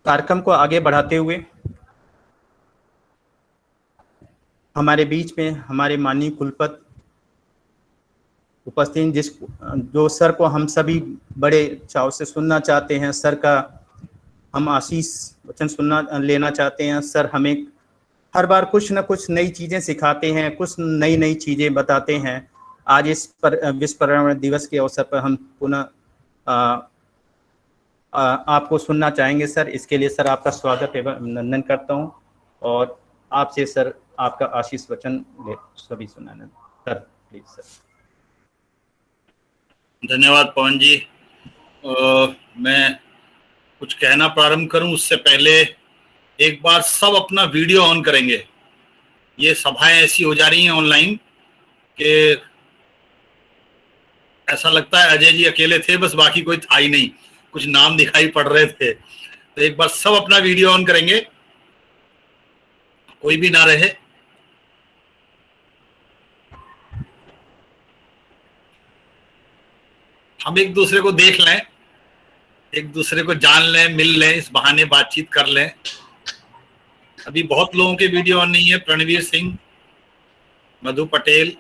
कार्यक्रम को आगे बढ़ाते हुए हमारे बीच में हमारे माननीय कुलपति उपस्थित जो सर को हम सभी बड़े चाव से सुनना चाहते हैं, सर का हम आशीष वचन लेना चाहते हैं। सर हमें हर बार कुछ न कुछ नई चीज़ें सिखाते हैं, कुछ नई चीज़ें बताते हैं। आज इस विश्व पर्यावरण दिवस के अवसर पर हम पुनः आपको सुनना चाहेंगे सर। इसके लिए सर आपका स्वागत एवं अभिनंदन करता हूं और आपसे सर आपका आशीष वचन सभी सुनाना। Sir please sir. धन्यवाद पवन जी। मैं कुछ कहना प्रारंभ करूं उससे पहले एक बार सब अपना वीडियो ऑन करेंगे। ये सभाएं ऐसी हो जा रही हैं ऑनलाइन कि ऐसा लगता है अजय जी अकेले थे, बस बाकी कोई था ही नहीं, कुछ नाम दिखाई पड़ रहे थे। तो एक बार सब अपना वीडियो ऑन करेंगे, कोई भी ना रहे। हम एक दूसरे को देख लें, एक दूसरे को जान लें, मिल लें, इस बहाने बातचीत कर लें। अभी बहुत लोगों के वीडियो ऑन नहीं है। प्रणवीर सिंह, मधु पटेल,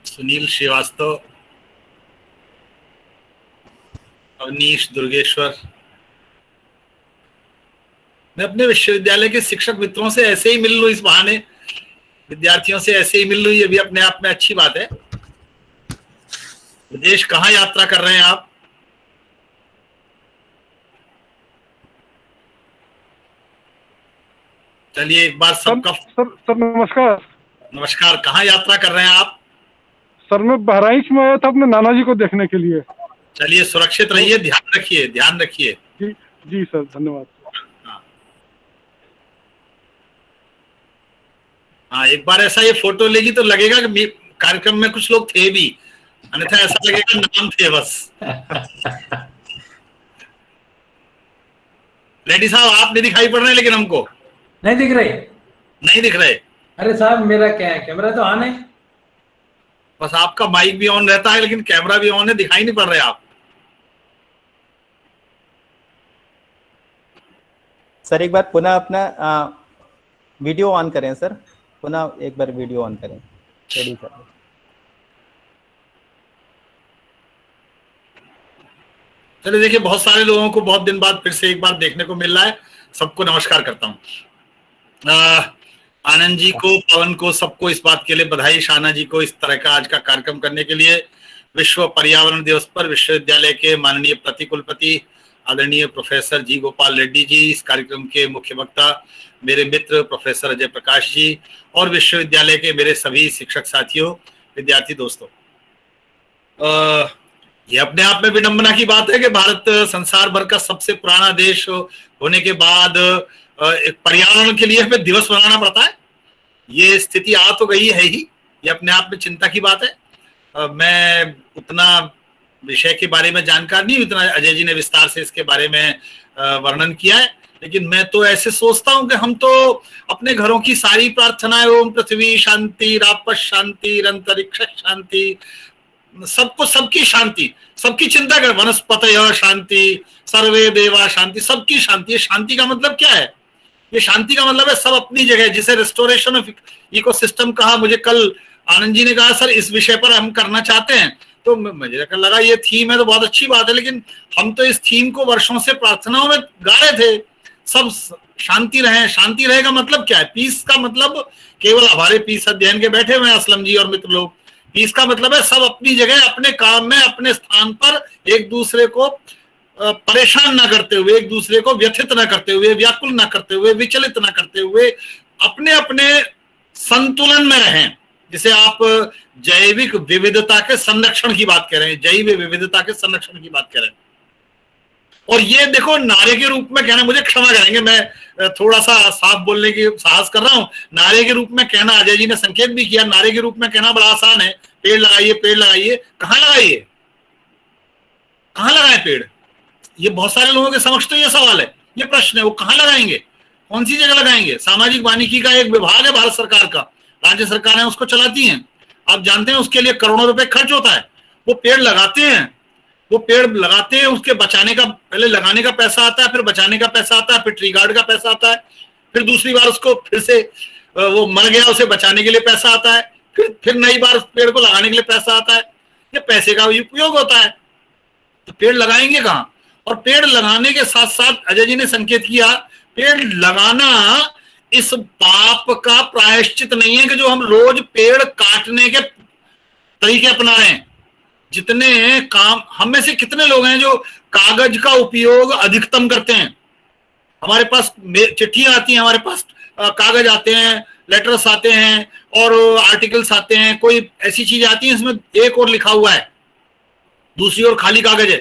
सुनील श्रीवास्तव, अवनीश दुर्गेश्वर। मैं अपने विश्वविद्यालय के शिक्षक मित्रों से ऐसे ही मिल लूं, इस बहाने विद्यार्थियों से ऐसे ही मिल लूं, ये भी अपने आप में अच्छी बात है। विदेश कहाँ यात्रा कर रहे हैं आप? चलिए एक बार सबका सर नमस्कार। नमस्कार। कहाँ यात्रा कर रहे हैं आप? सर मैं बहराइच में आया था अपने नाना जी को देखने के लिए। चलिए सुरक्षित रहिए, ध्यान रखिए, ध्यान रखिए। जी जी सर, धन्यवाद। हाँ, एक बार ऐसा ये फोटो लेगी तो लगेगा कि कार्यक्रम में कुछ लोग थे भी, अन्यथा ऐसा लगेगा नाम थे बस। रेड्डी साहब आप नहीं दिखाई पड़ रहे, लेकिन हमको नहीं दिख रहे। नहीं दिख रहे। अरे साहब मेरा क्या है, कैमरा तो ऑन है। बस आपका माइक भी ऑन रहता है लेकिन कैमरा भी ऑन है, दिखाई नहीं पड़ रहे आप। सर एक बार पुनः अपना वीडियो ऑन करें सर, पुनः एक बार वीडियो ऑन करें। Ready sir. चलिए देखिए, बहुत सारे लोगों को बहुत दिन बाद फिर से एक बार देखने को मिल रहा है। सबको नमस्कार करता हूँ। आनंद जी को, पवन को, सबको इस बात के लिए बधाई। शाना जी को इस तरह का आज का कार्यक्रम करने के लिए। विश्व पर्यावरण दिवस पर विश्वविद्यालय के माननीय प्रतिकुलपति आदरणीय प्रोफेसर जी गोपाल रेड्डी जी, इस कार्यक्रम के मुख्य वक्ता मेरे मित्र प्रोफेसर अजय प्रकाश जी, और विश्वविद्यालय के मेरे सभी शिक्षक साथियों, विद्यार्थी दोस्तों। ये अपने आप में विडंबना की बात है कि भारत संसार भर का सबसे पुराना देश होने के बाद एक पर्यावरण के लिए हमें दिवस मनाना पड़ता है। ये स्थिति आ तो गई है ही, ये अपने आप में चिंता की बात है। मैं उतना विषय के बारे में जानकार नहीं, उतना अजय जी ने विस्तार से इसके बारे में वर्णन किया है, लेकिन मैं तो ऐसे सोचता हूं कि हम तो अपने घरों की सारी प्रार्थनाएं ओम पृथ्वी शांति, रापस शांति, अंतरिक्ष शांति, सबको सबकी शांति, सबकी चिंता कर, वनस्पतयः शांति, सर्वे देवा शांति, सबकी शांति। शांति का मतलब क्या है? ये शांति का मतलब है सब अपनी जगह, जिसे रेस्टोरेशन ऑफ इकोसिस्टम कहा। मुझे कल आनंद जी ने कहा सर इस विषय पर हम करना चाहते हैं, तो मुझे लगा ये थीम है तो बहुत अच्छी बात है, लेकिन हम तो इस थीम को वर्षों से प्रार्थनाओं में गा रहे थे, सब शांति रहे। शांति रहेगा मतलब क्या है? पीस का मतलब केवल हमारे पीस अध्ययन के बैठे हुए असलम जी और मित्र लोग। पीस का मतलब है सब अपनी जगह, अपने काम में, अपने स्थान पर, एक दूसरे को परेशान ना करते हुए, एक दूसरे को व्यथित ना करते हुए, व्याकुल ना करते हुए, विचलित ना करते हुए, अपने अपने संतुलन में रहें। जिसे आप जैविक विविधता के संरक्षण की बात कर रहे हैं, जैव विविधता के संरक्षण की बात कर रहे हैं। और ये देखो नारे के रूप में कहना, मुझे क्षमा करेंगे, मैं थोड़ा सा साफ बोलने की साहस कर रहा हूं। नारे के रूप में कहना, अजय जी ने संकेत भी किया, नारे के रूप में कहना बड़ा आसान है, पेड़ लगाइए, पेड़ लगाइए। कहां लगाइए, कहां लगाए पेड़? ये बहुत सारे लोगों के समक्ष तो ये सवाल है, ये प्रश्न है, वो कहां लगाएंगे, कौन सी जगह लगाएंगे? सामाजिक वानिकी का एक विभाग है भारत सरकार का, राज्य सरकारें उसको चलाती हैं। आप जानते हैं उसके लिए करोड़ों रुपए खर्च होता है। वो पेड़ लगाते हैं, वो पेड़ लगाते हैं, उसके बचाने का, पहले लगाने का पैसा आता है, फिर बचाने का पैसा आता है, फिर ट्री गार्ड का पैसा आता है, फिर दूसरी बार उसको फिर से वो मर गया उसे बचाने के लिए पैसा आता है, फिर नई बार उस पेड़ को लगाने के लिए पैसा आता है। ये पैसे का उपयोग होता है। तो पेड़ लगाएंगे कहां? और पेड़ लगाने के साथ साथ अजय जी ने संकेत किया, पेड़ लगाना इस पाप का प्रायश्चित नहीं है कि जो हम रोज पेड़ काटने के तरीके अपना रहे हैं। जितने काम, हम में से कितने लोग हैं जो कागज का उपयोग अधिकतम करते हैं? हमारे पास चिट्ठियां आती हैं, हमारे पास कागज आते हैं, लेटर्स आते हैं और आर्टिकल्स आते हैं, कोई ऐसी चीज आती है इसमें एक और लिखा हुआ है, दूसरी ओर खाली कागज है।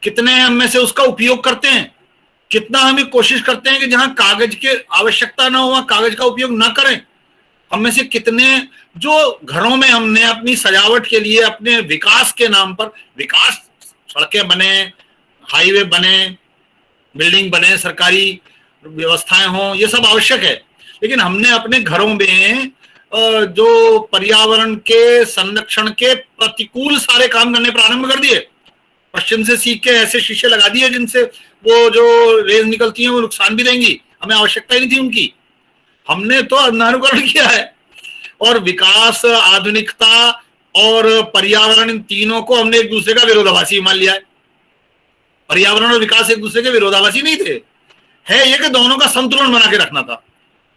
कितने हम में से उसका उपयोग करते हैं? कितना हमें कोशिश करते हैं कि जहां कागज की आवश्यकता ना हो कागज का उपयोग ना करें? हम में से कितने जो घरों में हमने अपनी सजावट के लिए, अपने विकास के नाम पर, विकास, सड़कें बने, हाईवे बने, बिल्डिंग बने, सरकारी व्यवस्थाएं हों, ये सब आवश्यक है, लेकिन हमने अपने घरों में जो पर्यावरण के संरक्षण के प्रतिकूल सारे काम करने प्रारंभ कर दिए। पश्चिम से सीख के ऐसे शीशे लगा दिए जिनसे वो जो रेज निकलती हैं वो नुकसान भी देंगी, हमें आवश्यकता ही नहीं थी उनकी। हमने तो अंधानुकरण किया है। और विकास, आधुनिकता और पर्यावरण, इन तीनों को हमने एक दूसरे का विरोधाभासी मान लिया है। पर्यावरण और विकास एक दूसरे के विरोधाभासी नहीं थे, है ये कि दोनों का संतुलन बना के रखना था।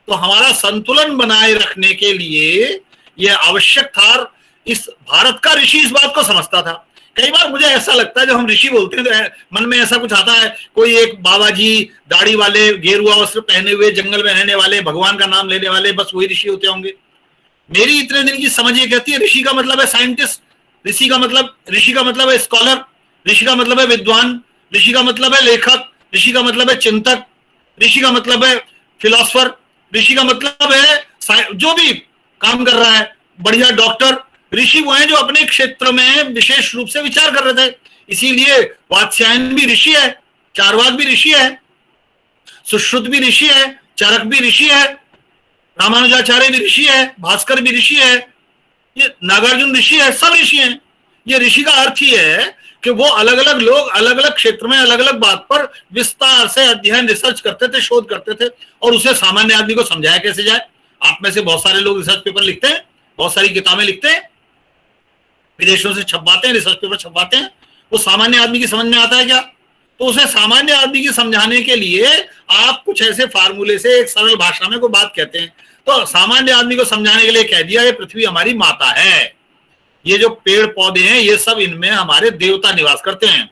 तो हमारा संतुलन बनाए रखने के लिए यह आवश्यक था। इस भारत का ऋषि इस बात को समझता था। कई बार मुझे ऐसा लगता है जब हम ऋषि बोलते हैं तो मन में ऐसा कुछ आता है, कोई एक बाबा जी दाढ़ी वाले, गेरुआ वस्त्र पहने हुए, जंगल में रहने वाले, भगवान का नाम लेने वाले, बस वही ऋषि होते होंगे। मेरी इतने दिन की समझ ये कहती है ऋषि का मतलब है साइंटिस्ट, ऋषि का मतलब है स्कॉलर, ऋषि का मतलब है विद्वान, ऋषि का मतलब है लेखक, ऋषि का मतलब है चिंतक, ऋषि का मतलब है फिलोसफर, ऋषि का मतलब है जो भी काम कर रहा है, बढ़िया डॉक्टर। ऋषि वो हैं जो अपने क्षेत्र में विशेष रूप से विचार कर रहे थे। इसीलिए वात्स्यायन भी ऋषि है, चारवाक भी ऋषि है, सुश्रुत भी ऋषि है, चरक भी ऋषि है, रामानुजाचार्य भी ऋषि है, भास्कर भी ऋषि है, ये नागार्जुन ऋषि है, सब ऋषि हैं। ये ऋषि का अर्थ ही है कि वो अलग अलग लोग अलग अलग क्षेत्र में अलग अलग बात पर विस्तार से अध्ययन, रिसर्च करते थे, शोध करते थे और उसे सामान्य आदमी को समझाया कैसे जाए। आप में से बहुत सारे लोग रिसर्च पेपर लिखते हैं, बहुत सारी किताबें लिखते हैं, विदेशों से छपवाते हैं, रिसर्च पेपर छपवाते हैं, वो सामान्य आदमी की समझ में आता है क्या? तो उसे सामान्य आदमी की समझाने के लिए आप कुछ ऐसे फार्मूले से एक सरल भाषा में कोई बात कहते हैं, तो सामान्य आदमी को समझाने के लिए कह दिया ये पृथ्वी हमारी माता है, ये जो पेड़ पौधे हैं ये सब, इनमें हमारे देवता निवास करते हैं।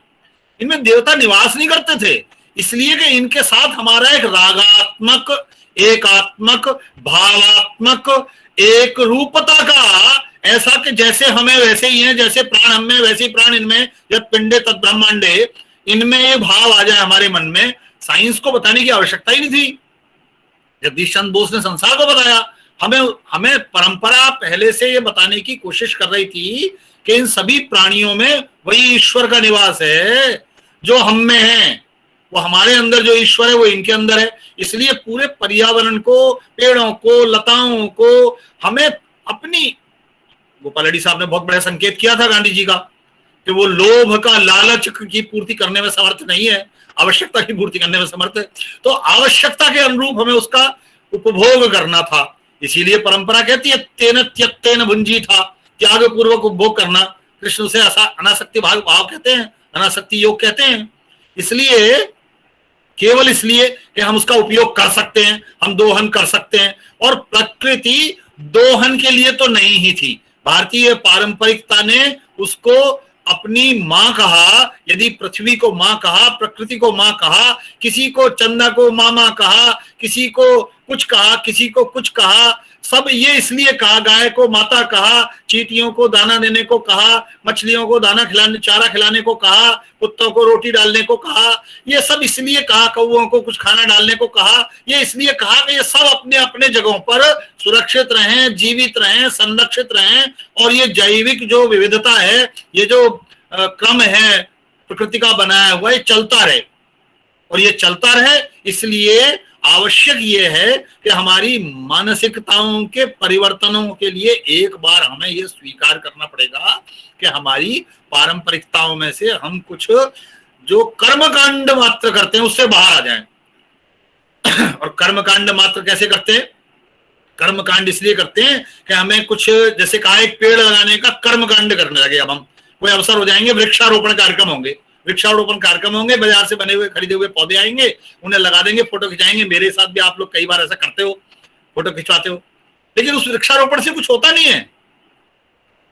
इनमें देवता निवास नहीं करते थे इसलिए कि इनके साथ हमारा एक रागात्मक, एकात्मक, भावात्मक एक रूपता का, ऐसा कि जैसे हमें वैसे ही है, जैसे प्राण हमें वैसे ही प्राण इनमें, यद पिंडे तद ब्रह्मांडे, इनमें ये भाव आ जाए हमारे मन में। साइंस को बताने की आवश्यकता ही नहीं थी। जगदीश चंद्र बोस ने संसार को बताया, हमें परंपरा पहले से ये बताने की कोशिश कर रही थी कि इन सभी प्राणियों में वही ईश्वर का निवास है जो हम में है, वो हमारे अंदर जो ईश्वर है वो इनके अंदर है। इसलिए पूरे पर्यावरण को, पेड़ों को, लताओं को हमें अपनी, गोपाल रेड्डी साहब ने बहुत बड़ा संकेत किया था गांधी जी का कि वो लोभ का, लालच की पूर्ति करने में समर्थ नहीं है, आवश्यकता की पूर्ति करने में समर्थ है। तो आवश्यकता के अनुरूप हमें उसका उपभोग करना था। इसीलिए परंपरा कहती है तेन त्यक्तेन भुंजी था, त्याग पूर्वक उपभोग करना। कृष्ण से अनासक्ति भाव कहते हैं, अनासक्ति योग कहते हैं। इसलिए केवल इसलिए कि हम उसका उपयोग कर सकते हैं, हम दोहन कर सकते हैं। और प्रकृति दोहन के लिए तो नहीं ही थी, भारतीय पारंपरिकता ने उसको अपनी मां कहा। यदि पृथ्वी को मां कहा, प्रकृति को मां कहा, किसी को चंदा को मामा कहा, किसी को कुछ कहा, किसी को कुछ कहा, सब ये इसलिए कहा, गाय को माता कहा, चींटियों को दाना देने को कहा, मछलियों को दाना खिलाने, चारा खिलाने को कहा, कुत्तों को रोटी डालने को कहा, ये सब इसलिए कहा, कौओं को कुछ खाना डालने को कहा, ये इसलिए कहा कि ये सब अपने अपने जगहों पर सुरक्षित रहें, जीवित रहें, संरक्षित रहें। और ये जैविक जो विविधता है, ये जो क्रम है प्रकृति का बनाया हुआ, ये चलता रहे। और ये चलता रहे। इसलिए आवश्यक ये है कि हमारी मानसिकताओं के परिवर्तनों के लिए एक बार हमें ये स्वीकार करना पड़ेगा कि हमारी पारंपरिकताओं में से हम कुछ जो कर्मकांड मात्र करते हैं उससे बाहर आ जाएं। और कर्मकांड मात्र कैसे करते हैं? कर्मकांड इसलिए करते हैं कि हमें कुछ, जैसे कहा, एक पेड़ लगाने का कर्मकांड करने लगे। अब हम कोई अवसर हो जाएंगे, वृक्षारोपण कार्यक्रम होंगे, वृक्षारोपण कार्यक्रम होंगे, बाजार से बने हुए खरीदे हुए पौधे आएंगे, उन्हें लगा देंगे, फोटो खिंचाएंगे। मेरे साथ भी आप लोग कई बार ऐसा करते हो, फोटो खिंचवाते हो, लेकिन उस वृक्षारोपण से कुछ होता नहीं है।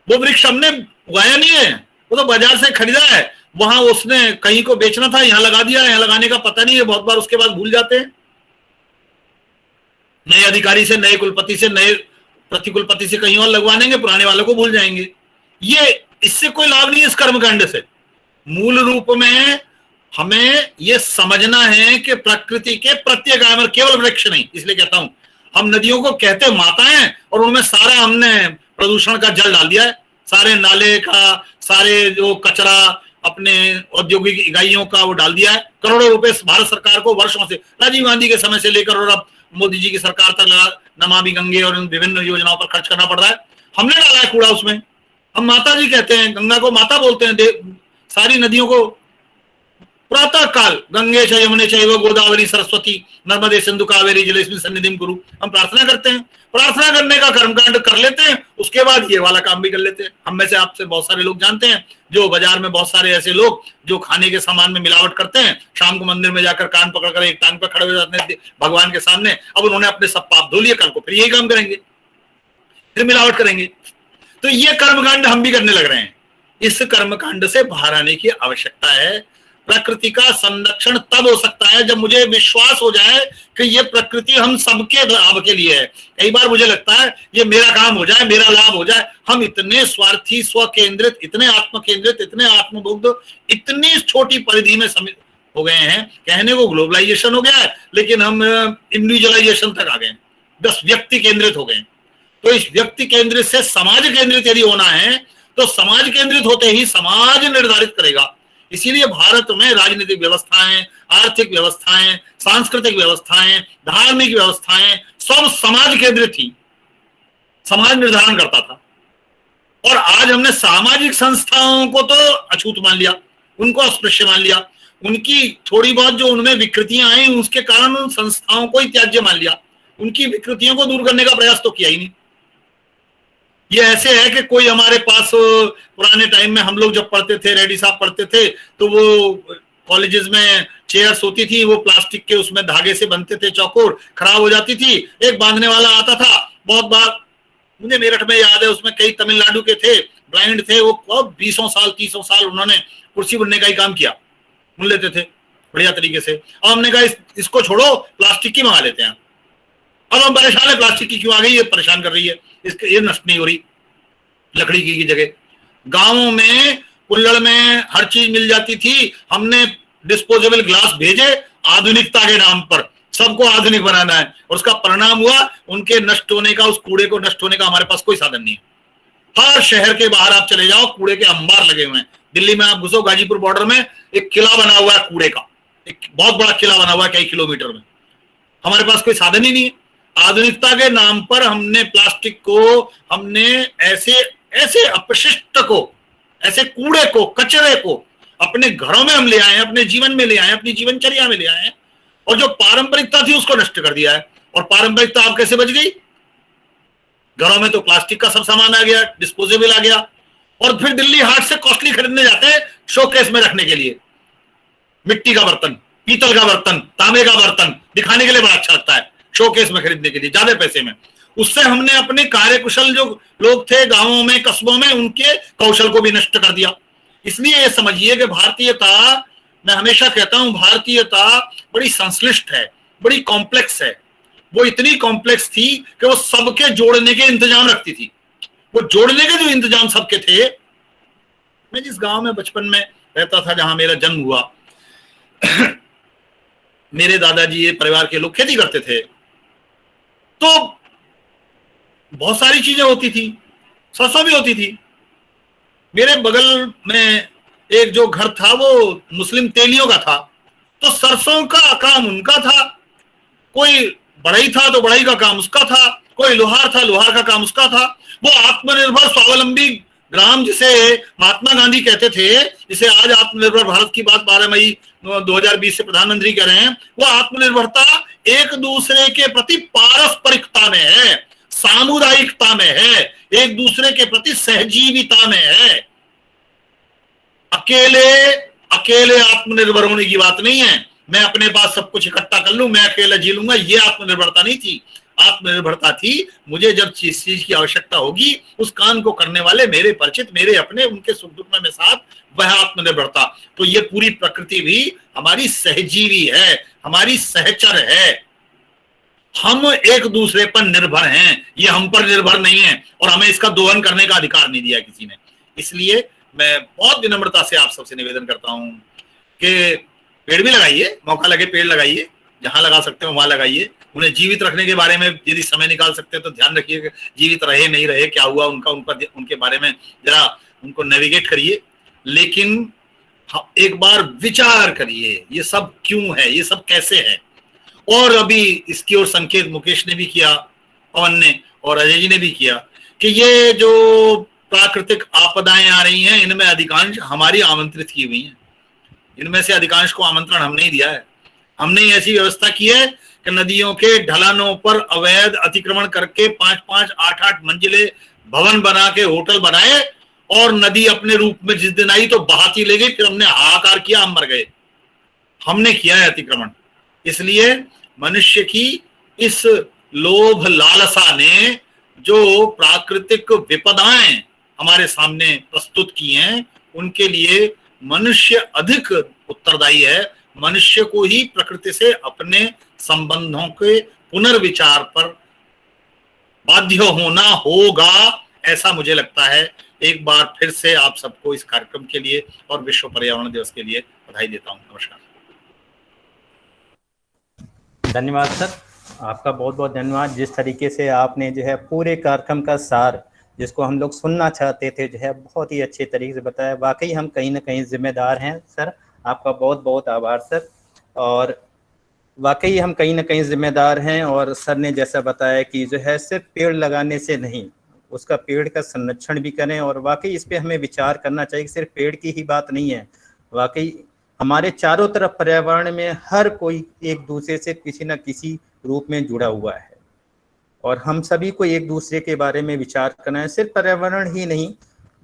वो वृक्ष हमने उगाया नहीं है, वो तो बाजार से खरीदा है, वहां उसने कहीं को बेचना था, यहां लगा दिया, यहां लगाने का पता नहीं है, बहुत बार उसके बाद भूल जाते हैं। नए अधिकारी से, नए कुलपति से, नए प्रतिकुलपति से कहीं और लगवा देंगे, पुराने वालों को भूल जाएंगे। ये इससे कोई लाभ नहीं है इस कर्मकांड से। मूल रूप में हमें यह समझना है कि प्रकृति के प्रत्येक आयाम, केवल वृक्ष नहीं, इसलिए कहता हूं, हम नदियों को कहते माताएं और उनमें सारा हमने प्रदूषण का जल डाल दिया है, सारे नाले का, सारे जो कचरा अपने औद्योगिक इकाइयों का वो डाल दिया है। करोड़ों रुपए भारत सरकार को वर्षों से, राजीव गांधी के समय से लेकर और अब मोदी जी की सरकार तक नमामि गंगे और विभिन्न योजनाओं पर खर्च करना पड़ रहा है। हमने डाला है कूड़ा उसमें। हम माता जी कहते हैं, गंगा को माता बोलते हैं, सारी नदियों को प्रातः काल गंगे च यमुने चैव गोदावरी सरस्वती नर्मदे सिंधु कावेरी जलेस्मिन् सन्निधिं कुरु, हम प्रार्थना करते हैं। प्रार्थना करने का कर्मकांड कर लेते हैं, उसके बाद ये वाला काम भी कर लेते हैं। हम में से आपसे बहुत सारे लोग जानते हैं, जो बाजार में बहुत सारे ऐसे लोग जो खाने के सामान में मिलावट करते हैं, शाम को मंदिर में जाकर कान पकड़कर एक टांग पर खड़े हो जाते हैं भगवान के सामने। अब उन्होंने अपने सब पाप धो लिए, कल को फिर यही काम करेंगे, फिर मिलावट करेंगे। तो ये कर्मकांड हम भी करने लग रहे हैं। इस कर्मकांड से बाहर आने की आवश्यकता है। प्रकृति का संरक्षण तब हो सकता है जब मुझे विश्वास हो जाए कि ये प्रकृति हम सबके लाभ के लिए है। कई बार मुझे लगता है ये मेरा काम हो जाए, मेरा लाभ हो जाए। हम इतने स्वार्थी, स्व केंद्रित, इतने आत्म केंद्रित, इतने आत्मबुद्ध, इतनी छोटी परिधि में समित हो गए हैं। कहने को ग्लोबलाइजेशन हो गया है, लेकिन हम इंडिविजुअलाइजेशन तक आ गए, बस व्यक्ति केंद्रित हो गए। तो इस व्यक्ति केंद्रित से समाज केंद्रित यदि होना है तो समाज केंद्रित होते ही समाज निर्धारित करेगा। इसीलिए भारत में राजनीतिक व्यवस्थाएं, आर्थिक व्यवस्थाएं, सांस्कृतिक व्यवस्थाएं, धार्मिक व्यवस्थाएं सब समाज केंद्रित थी, समाज निर्धारण करता था। और आज हमने सामाजिक संस्थाओं को तो अछूत मान लिया, उनको अस्पृश्य मान लिया, उनकी थोड़ी बहुत जो उनमें विकृतियां आई उसके कारण उन संस्थाओं को ही त्याज्य मान लिया, उनकी विकृतियों को दूर करने का प्रयास तो किया ही नहीं। ये ऐसे है कि कोई हमारे पास पुराने टाइम में हम लोग जब पढ़ते थे, रेड्डी साहब पढ़ते थे, तो वो कॉलेजेस में चेयर्स होती थी, वो प्लास्टिक के उसमें धागे से बनते थे, चौकोर, खराब हो जाती थी, एक बांधने वाला आता था। बहुत बार मुझे मेरठ में याद है, उसमें कई तमिलनाडु के थे, ब्लाइंड थे, वो 20 साल 30 साल उन्होंने कुर्सी बुनने का ही काम किया, बुन लेते थे बढ़िया तरीके से। अब हमने कहा इसको छोड़ो, प्लास्टिक की मंगा लेते हैं। अब हम परेशान है, प्लास्टिक की क्यों आ गई, ये परेशान कर रही है, इसके ये नष्ट नहीं हो रही लकड़ी की जगह। गांवों में कुल्लड़ में हर चीज मिल जाती थी, हमने डिस्पोजेबल ग्लास भेजे आधुनिकता के नाम पर, सबको आधुनिक बनाना है, और उसका परिणाम हुआ उनके नष्ट होने का, उस कूड़े को नष्ट होने का हमारे पास कोई साधन नहीं है। हर शहर के बाहर आप चले जाओ, कूड़े के अंबार लगे हुए हैं। दिल्ली में आप घुसो, गाजीपुर बॉर्डर में एक किला बना हुआ है कूड़े का, एक बहुत बड़ा किला बना हुआ है कई किलोमीटर में। हमारे पास कोई साधन ही नहीं है। आधुनिकता के नाम पर हमने प्लास्टिक को, हमने ऐसे अपशिष्ट को, ऐसे कूड़े को, कचरे को अपने घरों में हम ले आए हैं, अपने जीवन में ले आए हैं, अपनी जीवनचर्या में ले आए हैं, और जो पारंपरिकता थी उसको नष्ट कर दिया है। और पारंपरिकता आप कैसे बच गई? घरों में तो प्लास्टिक का सब सामान आ गया, डिस्पोजेबल आ गया, और फिर दिल्ली हाट से कॉस्टली खरीदने जाते हैं शोकेस में रखने के लिए। मिट्टी का बर्तन, पीतल का बर्तन, तांबे का बर्तन दिखाने के लिए बड़ा अच्छा लगता है, शोकेस में खरीदने के लिए ज्यादा पैसे में। उससे हमने अपने कार्यकुशल जो लोग थे गांवों में, कस्बों में, उनके कौशल को भी नष्ट कर दिया। इसलिए ये समझिए कि भारतीयता, मैं हमेशा कहता हूं, भारतीयता बड़ी संश्लिष्ट है, बड़ी कॉम्प्लेक्स है। वो इतनी कॉम्प्लेक्स थी कि वो सबके जोड़ने के इंतजाम रखती थी। वो जोड़ने के जो इंतजाम सबके थे, मैं जिस गांव में बचपन में रहता था, जहां मेरा जन्म हुआ, मेरे दादाजी, ये परिवार के लोग खेती करते थे, तो बहुत सारी चीजें होती थी, सरसों भी होती थी। मेरे बगल में एक जो घर था वो मुस्लिम तेलियों का था, तो सरसों का काम उनका था, कोई बढ़ई था तो बढ़ई का काम उसका था, कोई लोहार था लोहार का काम उसका था। वो आत्मनिर्भर स्वावलंबी ग्राम जिसे महात्मा गांधी कहते थे, जिसे आज आत्मनिर्भर भारत की बात 12 मई 2020 से प्रधानमंत्री कह रहे हैं, वो आत्मनिर्भरता एक दूसरे के प्रति पारस्परिकता में है, सामुदायिकता में है, एक दूसरे के प्रति सहजीविता में है। अकेले आत्मनिर्भर होने की बात नहीं है, मैं अपने पास सब कुछ इकट्ठा कर लूं, मैं अकेला जी लूंगा, ये आत्मनिर्भरता नहीं थी। आत्मनिर्भरता थी मुझे जब जिस चीज की आवश्यकता होगी उस काम को करने वाले मेरे परिचित, मेरे अपने, उनके सुख दुख में मैं साथ, वह आत्मनिर्भरता। तो ये पूरी प्रकृति भी हमारी सहजीवी है, हमारी सहचर है। हम एक दूसरे पर निर्भर हैं, ये हम पर निर्भर नहीं है, और हमें इसका दोहन करने का अधिकार नहीं दिया किसी ने। इसलिए मैं बहुत विनम्रता से आप सबसे निवेदन करता हूं कि पेड़ भी लगाइए, मौका लगे पेड़ लगाइए, जहां लगा सकते हो वहां लगाइए। उन्हें जीवित रखने के बारे में यदि समय निकाल सकते हैं तो ध्यान रखिए, जीवित रहे नहीं रहे, क्या हुआ उनके बारे में जरा उनको नेविगेट करिए। लेकिन एक बार विचार करिए, ये सब क्यों है, ये सब कैसे है। और अभी इसकी ओर संकेत मुकेश ने भी किया, पवन ने और अजय जी ने भी किया कि ये जो प्राकृतिक आपदाएं आ रही हैं, इनमें अधिकांश हमारी आमंत्रित की हुई हैं। इनमें से अधिकांश को आमंत्रण हमने ही दिया है। हमने ऐसी व्यवस्था की है कि नदियों के ढलानों पर अवैध अतिक्रमण करके 5-5, 8-8 मंजिले भवन बना के होटल बनाए, और नदी अपने रूप में जिस दिन आई तो बहाती ले गई, फिर हमने हाहाकार किया, हम मर गए। हमने किया है अतिक्रमण। इसलिए मनुष्य की इस लोभ लालसा ने जो प्राकृतिक विपदाएं हमारे सामने प्रस्तुत की हैं, उनके लिए मनुष्य अधिक उत्तरदायी है। मनुष्य को ही प्रकृति से अपने संबंधों के पुनर्विचार पर बाध्य होना होगा, ऐसा मुझे लगता है। एक बार फिर से आप सबको इस कार्यक्रम के लिए और विश्व पर्यावरण दिवस के लिए बधाई देता हूं। नमस्कार। धन्यवाद सर, आपका बहुत बहुत धन्यवाद। जिस तरीके से आपने जो है पूरे कार्यक्रम का सार, जिसको हम लोग सुनना चाहते थे, जो है बहुत ही अच्छे तरीके से बताया। वाकई हम कहीं ना कहीं जिम्मेदार हैं सर, आपका बहुत बहुत आभार सर। और वाकई हम कहीं ना कहीं जिम्मेदार हैं, और सर ने जैसा बताया कि जो है सिर्फ पेड़ लगाने से नहीं, उसका पेड़ का संरक्षण भी करें। और वाकई इस पे हमें विचार करना चाहिए कि सिर्फ पेड़ की ही बात नहीं है, वाकई हमारे चारों तरफ पर्यावरण में हर कोई एक दूसरे से किसी न किसी रूप में जुड़ा हुआ है, और हम सभी को एक दूसरे के बारे में विचार करना है। सिर्फ पर्यावरण ही नहीं,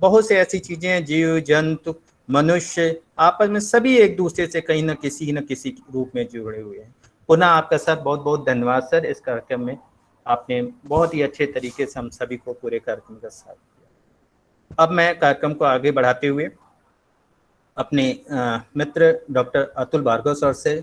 बहुत से ऐसी चीजें हैं, जीव जंतु मनुष्य आपस में सभी एक दूसरे से कहीं न किसी रूप में जुड़े हुए हैं। पुनः आपका सर बहुत बहुत धन्यवाद सर। इस कार्यक्रम में आपने बहुत ही अच्छे तरीके से हम सभी को पूरे कार्यक्रम का साथ दिया। अब मैं कार्यक्रम को आगे बढ़ाते हुए अपने मित्र डॉक्टर अतुल भार्गव सर से